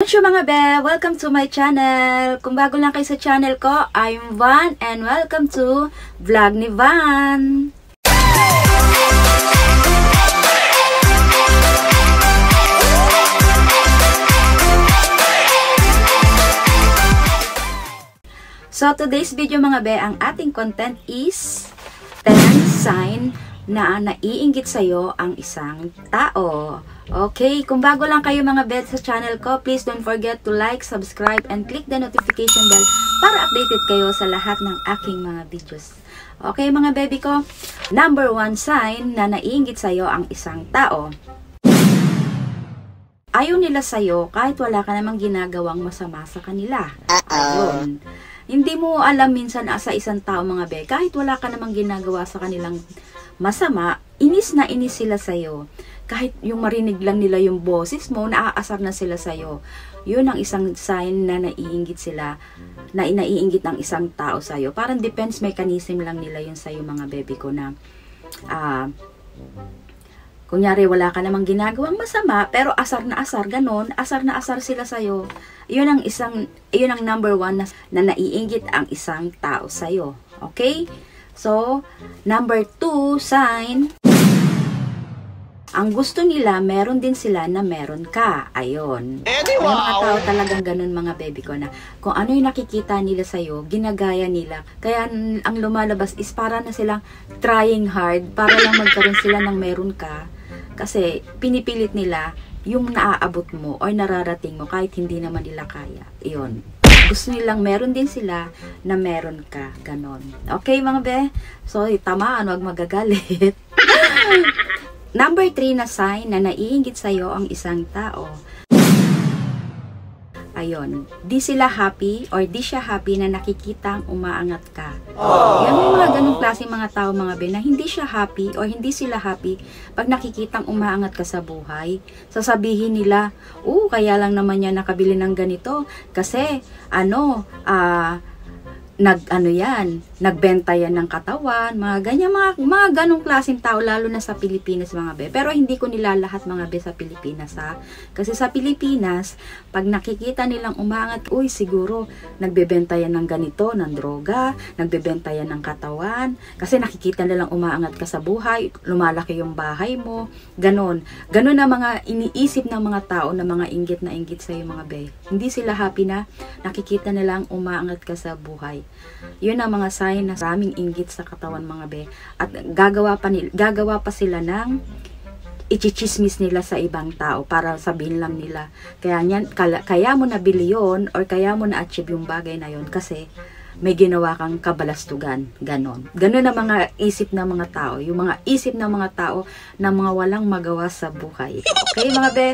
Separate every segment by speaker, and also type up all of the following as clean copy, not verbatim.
Speaker 1: Bonjour mga be! Welcome to my channel! Kung bago lang kayo sa channel ko, I'm Van and welcome to Vlog ni Van! So today's video mga be, ang ating content is 10 sign na naiinggit sa'yo ang isang tao. Okay, kung bago lang kayo mga bet sa channel ko, please don't forget to like, subscribe, and click the notification bell para updated kayo sa lahat ng aking mga videos. Okay mga baby ko, number 1 sign na naiinggit sa'yo ang isang tao. Ayaw nila sa'yo kahit wala ka namang ginagawang masama sa kanila. Ayun. Hindi mo alam minsan sa isang tao mga be, kahit wala ka namang ginagawa sa kanilang masama, inis na inis sila sa'yo. Kahit yung marinig lang nila yung boses mo, naaasar na sila sa'yo. Yun ang isang sign na naiinggit sila, na naiinggit ng isang tao sa'yo. Parang defense mechanism lang nila yun sa'yo mga baby ko na, kunyari wala ka namang ginagawang masama, pero asar na asar, ganon, asar na asar sila sa'yo. Yun ang number 1 na naiinggit ang isang tao sa'yo. Okay? So, number 2 sign, ang gusto nila, meron din sila na meron ka. Ayun. May mga tao talagang ganun mga baby ko na kung ano yung nakikita nila sa'yo, ginagaya nila. Kaya ang lumalabas is para na silang trying hard para lang magkaroon sila ng meron ka. Kasi pinipilit nila yung naaabot mo or nararating mo kahit hindi naman nila kaya. Ayun. Gusto nilang meron din sila na meron ka. Ganon. Okay mga be? So, tamaan, wag magagalit. Number 3 na sign na naiinggit sa'yo ang isang tao. Ayun. Di sila happy or di siya happy na nakikitang umaangat ka. Yan yung mga ganong klaseng mga tao mga be na hindi siya happy or hindi sila happy pag nakikitang umaangat ka sa buhay. Sasabihin nila, kaya lang naman yan nakabili ng ganito kasi nagbenta yan ng katawan, mga ganyan, mga ganong klaseng tao, lalo na sa Pilipinas mga be. Pero hindi ko nilalahat mga be sa Pilipinas ha. Kasi sa Pilipinas, pag nakikita nilang umangat, siguro nagbebenta yan ng ganito, ng droga, nagbebenta yan ng katawan, kasi nakikita nilang umaangat ka sa buhay, lumalaki yung bahay mo, ganon. Ganon na mga iniisip ng mga tao na mga inggit na inggit sa'yo mga be. Hindi sila happy na nakikita nilang umaangat ka sa buhay. Yun ang mga sign na maraming inggit sa katawan mga be. At gagawa pa sila ng ichichismis nila sa ibang tao para sabihin lang nila kaya mo nabili yun or kaya mo na-achieve yung bagay na yun kasi may ginawa kang kabalastugan. Ganon. Ganon ang mga isip ng mga tao. Yung mga isip ng mga tao na mga walang magawa sa buhay. Okay mga be?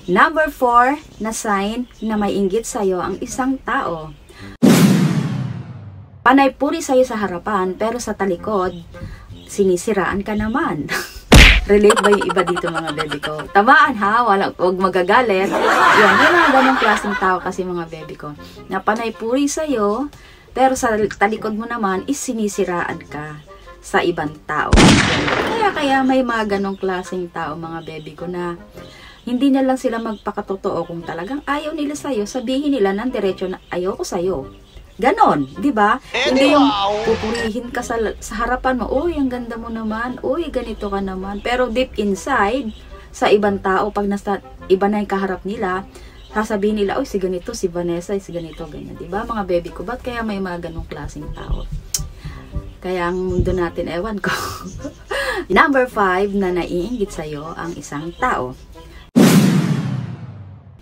Speaker 1: Number 4 na sign na may inggit sa'yo ang isang tao. Panay puri sa'yo sa harapan, pero sa talikod, sinisiraan ka naman. Relate ba yung iba dito mga baby ko? Tamaan ha, huwag magagalit. Yan, may mga ganong klaseng tao kasi mga baby ko. Na panay puri sa'yo, pero sa talikod mo naman is sinisiraan ka sa ibang tao. Kaya may mga ganong klaseng tao mga baby ko na hindi na lang sila magpakatotoo kung talagang ayaw nila sa'yo, sabihin nila ng diretso na ayaw ko sa'yo. Ganon, di ba? Hindi yung pupurihin ka sa harapan mo, ang ganda mo naman, ganito ka naman. Pero deep inside, sa ibang tao, pag nasa iba na yung kaharap nila, sasabihin nila, si ganito, si Vanessa, si ganito, ganyan. Di ba mga baby ko? Ba't kaya may mga ganong klaseng tao? Kaya ang mundo natin, ewan ko. Number 5 na naiinggit sa'yo ang isang tao.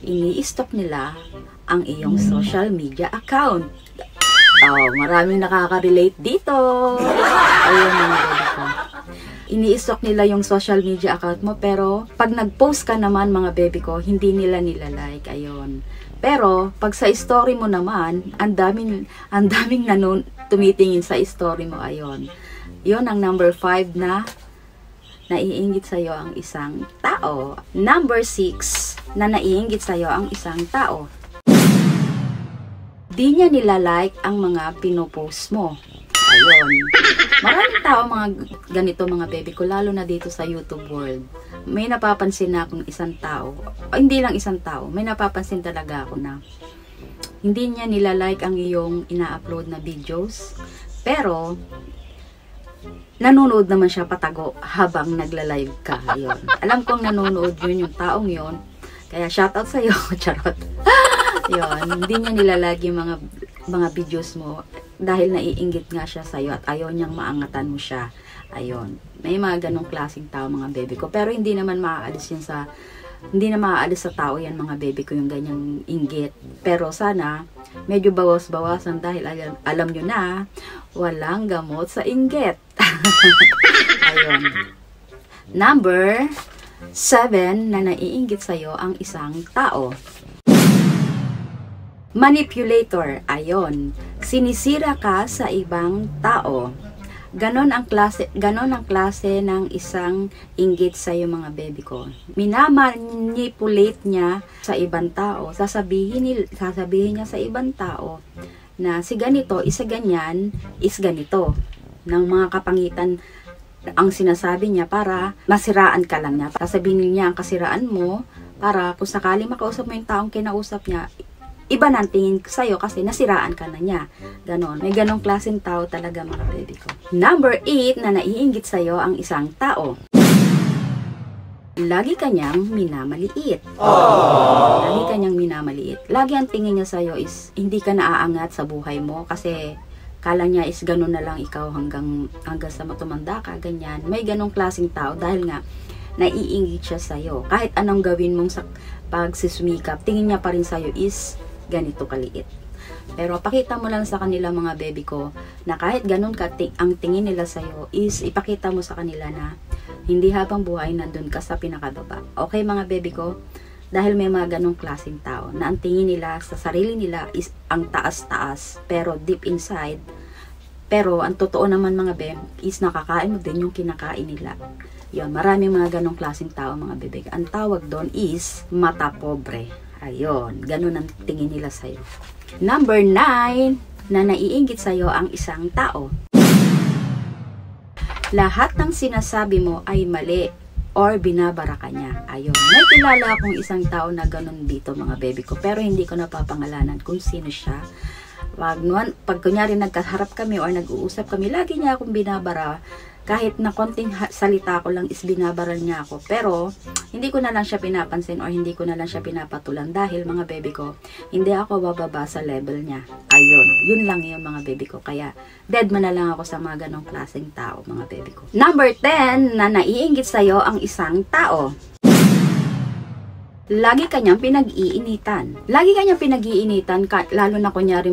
Speaker 1: Ini-stop nila ang iyong social media account. Maraming nakaka-relate dito. Ayun mga baby ko. Ini-stalk nila yung social media account mo, pero pag nag-post ka naman mga baby ko, hindi nila like. Ayun. Pero pag sa story mo naman, ang daming tumitingin sa story mo. Ayun. Yun ang number 5 na naiinggit sa'yo ang isang tao. Number 6 na naiinggit sa'yo ang isang tao. Di niya nila-like ang mga pinopost mo. Ayun. Maraming tao mga ganito mga baby ko, lalo na dito sa YouTube world. May napapansin na akong isang tao, hindi lang isang tao, may napapansin talaga ako na hindi niya nilalike ang iyong ina-upload na videos, pero nanonood naman siya patago habang nagla-live ka. Ayun. Alam kong nanonood yun yung taong yun, kaya shoutout sa'yo, charot. Yun, hindi niya nilalike yung mga videos mo dahil naiinggit nga siya sa'yo at ayaw niyang maangatan mo siya. Ayun. May mga ganong klaseng tao mga baby ko. Pero hindi naman maaalis yun hindi na maaalis sa tao yan mga baby ko yung ganyang inggit. Pero sana, medyo bawas-bawasan dahil alam nyo na, walang gamot sa inggit. Ayun. Number 7 na naiinggit sa'yo ang isang tao. Manipulator. Ayun. Sinisira ka sa ibang tao. Ganon ang klase ng isang inggit sa iyo mga baby ko. Minamanipulate niya sa ibang tao. Sasabihin niya sa ibang tao na si ganito, isa ganyan, is ganito. Ng mga kapangitan ang sinasabi niya para masiraan ka lang niya. Sasabihin niya ang kasiraan mo para kung sakali makausap mo yung taong kinausap niya, iba nang tingin sa'yo kasi nasiraan ka na niya. Ganon. May ganong klaseng tao talaga mga baby ko. Number 8 na naiinggit sa'yo ang isang tao. Lagi kanyang minamaliit. Lagi kanyang minamaliit. Lagi ang tingin niya sa'yo is hindi ka naaangat sa buhay mo kasi kala niya is ganon na lang ikaw hanggang sa matumanda ka, ganyan. May ganong klaseng tao dahil nga naiinggit siya sa'yo. Kahit anong gawin mong sa pagsisumikap, tingin niya pa rin sa'yo is ganito kaliit. Pero pakita mo lang sa kanila mga baby ko na kahit ganun ka ang tingin nila sa'yo is ipakita mo sa kanila na hindi habang buhay nandun ka sa pinakababa. Okay mga baby ko? Dahil may mga ganong klaseng tao na ang tingin nila sa sarili nila is ang taas-taas pero deep inside. Pero ang totoo naman mga baby is nakakain mo din yung kinakain nila. Yun, maraming mga ganong klaseng tao mga baby. Ang tawag doon is mata pobre. Ayun, ganun ang tingin nila sa'yo. Number 9 na naiinggit sa'yo ang isang tao. Lahat ng sinasabi mo ay mali or binabara ka niya. Ayun, may kilala akong isang tao na ganun dito mga baby ko. Pero hindi ko napapangalanan kung sino siya. Pag kunyari nagkaharap kami or nag-uusap kami, lagi niya akong binabara. Kahit na konting salita ko lang is binabaran niya ako. Pero, hindi ko na lang siya pinapansin or hindi ko na lang siya pinapatulan dahil mga baby ko, hindi ako bababa sa level niya. Ayun, yun lang yun mga baby ko. Kaya, dead man na lang ako sa mga ganong klaseng tao mga baby ko. Number 10 na naiinggit sa'yo ang isang tao. Lagi kanyang pinag-iinitan. Lagi kanyang pinag-iinitan, lalo na kunyari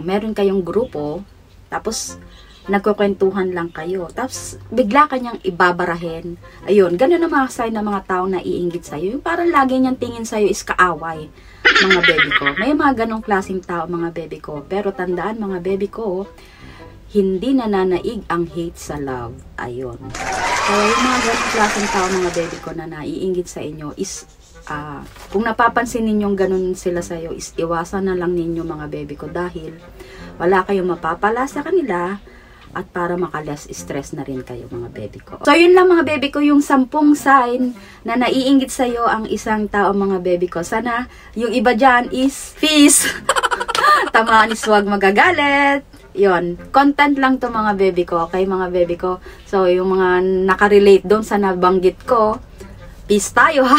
Speaker 1: meron kayong grupo, tapos nagkukwentuhan lang kayo. Tapos, bigla kanyang ibabarahin. Ayun, ganun ang mga sign ng mga taong naiinggit sa'yo. Yung parang lagi niyang tingin sa'yo is kaaway, mga baby ko. May mga ganong klaseng tao, mga baby ko. Pero tandaan, mga baby ko, hindi nananaig ang hate sa love. Ayun. Kaya yung mga ganong klaseng tao, mga baby ko, na naiinggit sa inyo is, kung napapansin ninyong ganun sila sa'yo, is iwasan na lang ninyo, mga baby ko. Dahil, wala kayong mapapala sa kanila, at para makalas stress na rin kayo mga baby ko. So yun lang mga baby ko, yung 10 sign na naiinggit sa'yo ang isang tao mga baby ko. Sana yung iba dyan is peace. Tamaan is huwag magagalit. Yun, content lang to mga baby ko, okay mga baby ko. So yung mga nakarelate doon sa nabanggit ko, peace tayo ha.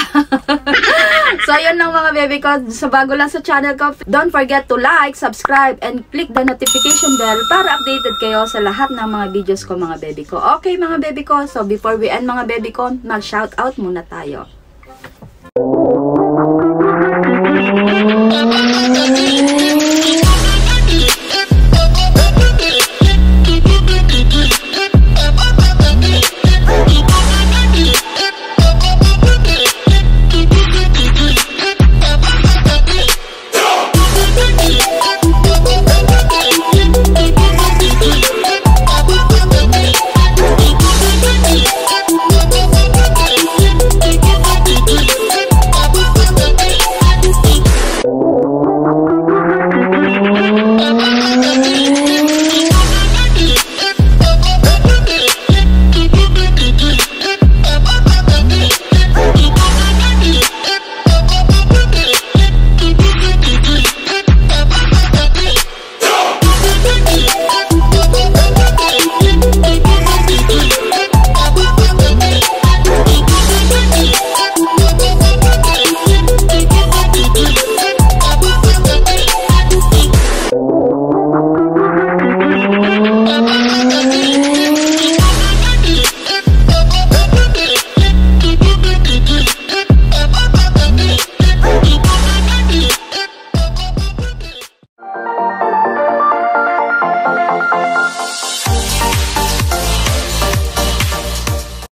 Speaker 1: So yun lang mga baby ko. So bago lang sa channel ko, don't forget to like, subscribe, and click the notification bell para updated kayo sa lahat ng mga videos ko mga baby ko. Okay mga baby ko, so before we end mga baby ko, mag-shoutout muna tayo.